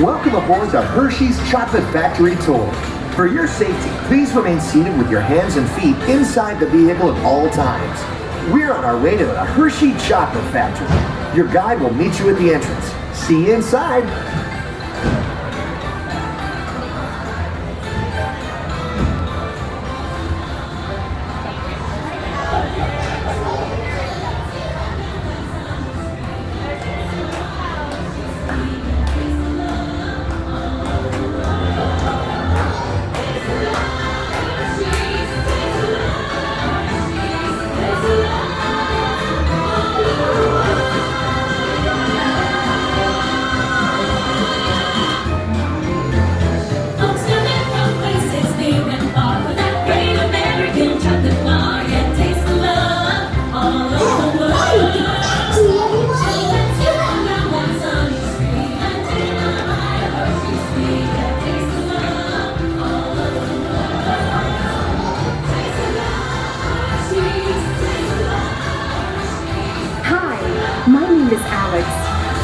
Welcome aboard the Hershey's Chocolate Factory Tour. For your safety, please remain seated with your hands and feet inside the vehicle at all times. We're on our way to the Hershey Chocolate Factory. Your guide will meet you at the entrance. See you inside.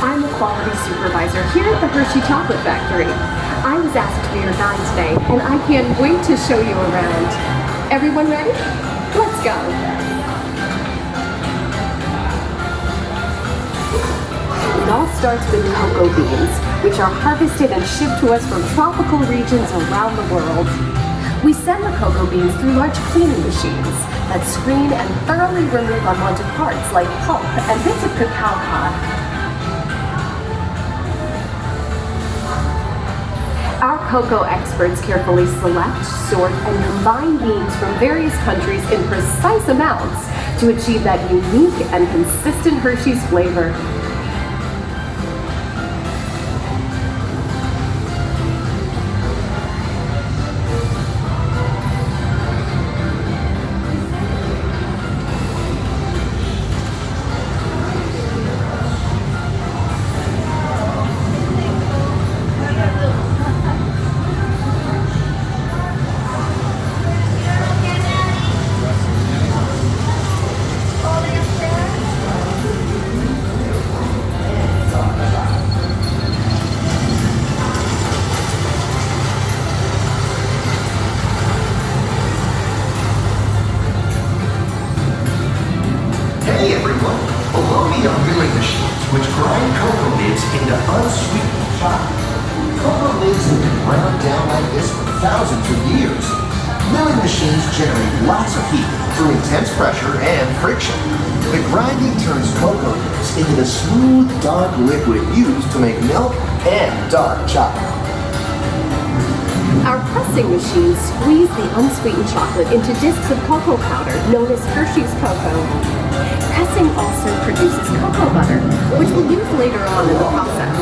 I'm a quality supervisor here at the Hershey Chocolate Factory. I was asked to be your guide today, and I can't wait to show you around. Everyone ready? Let's go. It all starts with cocoa beans, which are harvested and shipped to us from tropical regions around the world. We send the cocoa beans through large cleaning machines that screen and thoroughly remove unwanted parts like pulp and bits of cacao pod. Our cocoa experts carefully select, sort, and combine beans from various countries in precise amounts to achieve that unique and consistent Hershey's flavor. Hey everyone! Below me are milling machines which grind cocoa nibs into unsweetened chocolate. Cocoa nibs have been ground down like this for thousands of years. Milling machines generate lots of heat through intense pressure and friction. The grinding turns cocoa nibs into the smooth, dark liquid used to make milk and dark chocolate. Our pressing machines squeeze the unsweetened chocolate into discs of cocoa powder known as Hershey's cocoa. Pressing also produces cocoa butter, which we'll use later on in the process.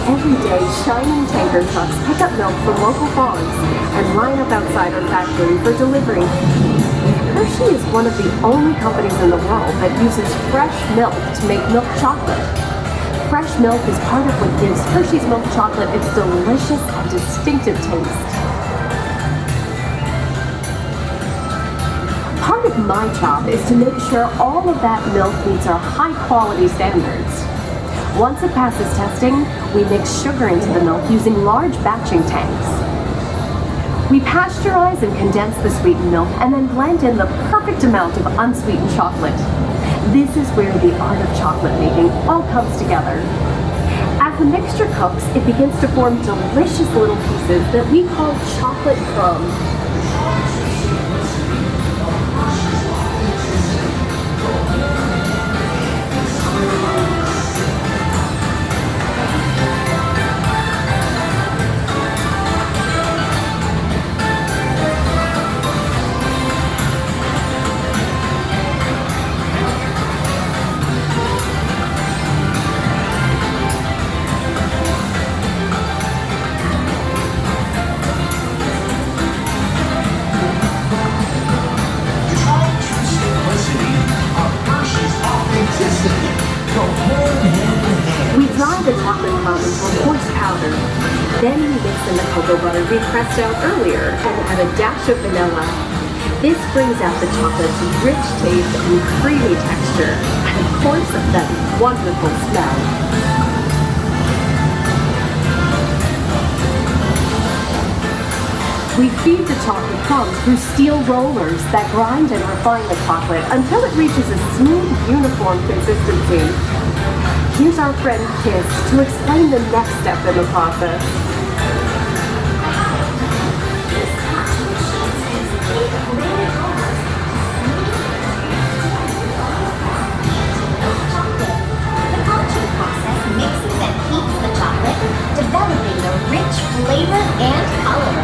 Every day, shining tanker trucks pick up milk from local farms and line up outside our factory for delivery. Hershey is one of the only companies in the world that uses fresh milk to make milk chocolate. Fresh milk is part of what gives Hershey's milk chocolate its delicious and distinctive taste. Part of my job is to make sure all of that milk meets our high-quality standards. Once it passes testing, we mix sugar into the milk using large batching tanks. We pasteurize and condense the sweetened milk and then blend in the perfect amount of unsweetened chocolate. This is where the art of chocolate making all comes together. As the mixture cooks, it begins to form delicious little pieces that we call chocolate crumbs. We dry the chocolate clump into a coarse powder. Then we mix in the cocoa butter we pressed out earlier and add a dash of vanilla. This brings out the chocolate's rich taste and creamy texture, and of course, that wonderful smell. We feed the chocolate crumbs through steel rollers that grind and refine the chocolate until it reaches a smooth, uniform consistency. Here's our friend Kiss to explain the next step in the process. The conching process mixes and heats the chocolate, developing the rich flavor and color.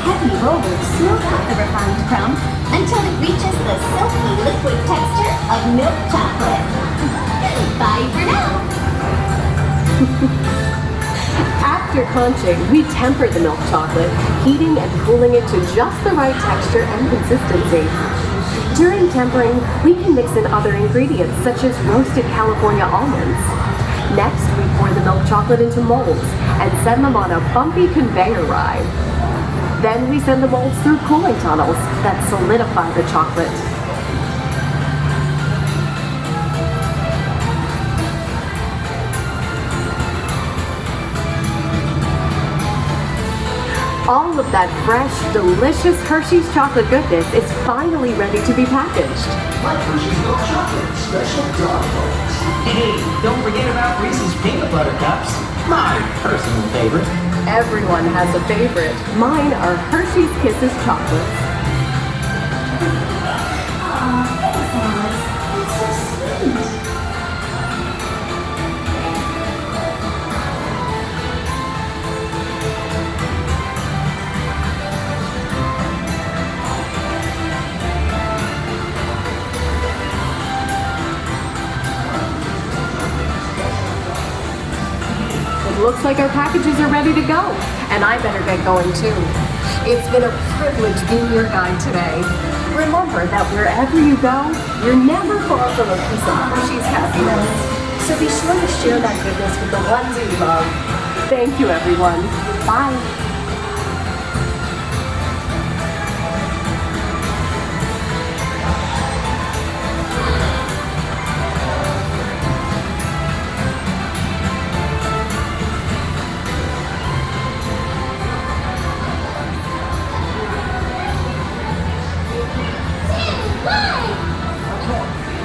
Heavy rollers smooth out the refined crumb until it reaches the silky liquid texture of milk chocolate. Bye for now! After conching, we temper the milk chocolate, heating and cooling it to just the right texture and consistency. During tempering, we can mix in other ingredients such as roasted California almonds. Next, we pour the milk chocolate into molds and send them on a bumpy conveyor ride. Then we send the molds through cooling tunnels that solidify the chocolate. All of that fresh, delicious Hershey's chocolate goodness is finally ready to be packaged. Like Hershey's milk chocolate, special dog bones. Hey, don't forget about Reese's peanut butter cups. My personal favorite. Everyone has a favorite. Mine are Hershey's Kisses chocolates. Aw, thanks, Alice. That's so sweet. It looks like our packages are ready to go, and I better get going too. It's been a privilege being your guide today. Remember that wherever you go, you're never far from a piece of Hershey's happiness. So be sure to share that goodness with the ones you love. Thank you, everyone. Bye.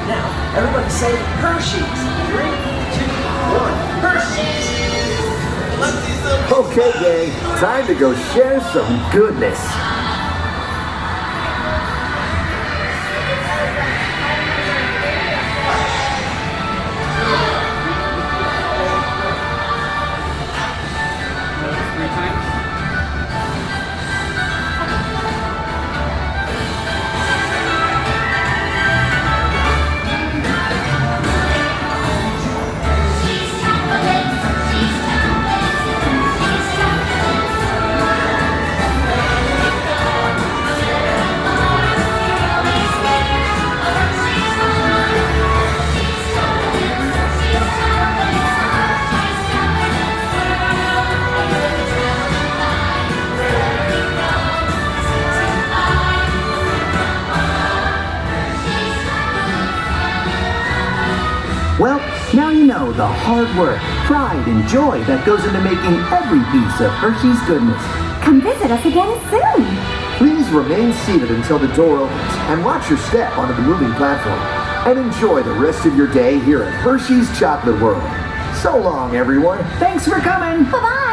Now, everybody say Hershey's. 3, 2, 1. Hershey's! Okay, gang, time to go share some goodness. Well, now you know the hard work, pride, and joy that goes into making every piece of Hershey's goodness. Come visit us again soon. Please remain seated until the door opens and watch your step onto the moving platform. And enjoy the rest of your day here at Hershey's Chocolate World. So long, everyone. Thanks for coming! Bye-bye.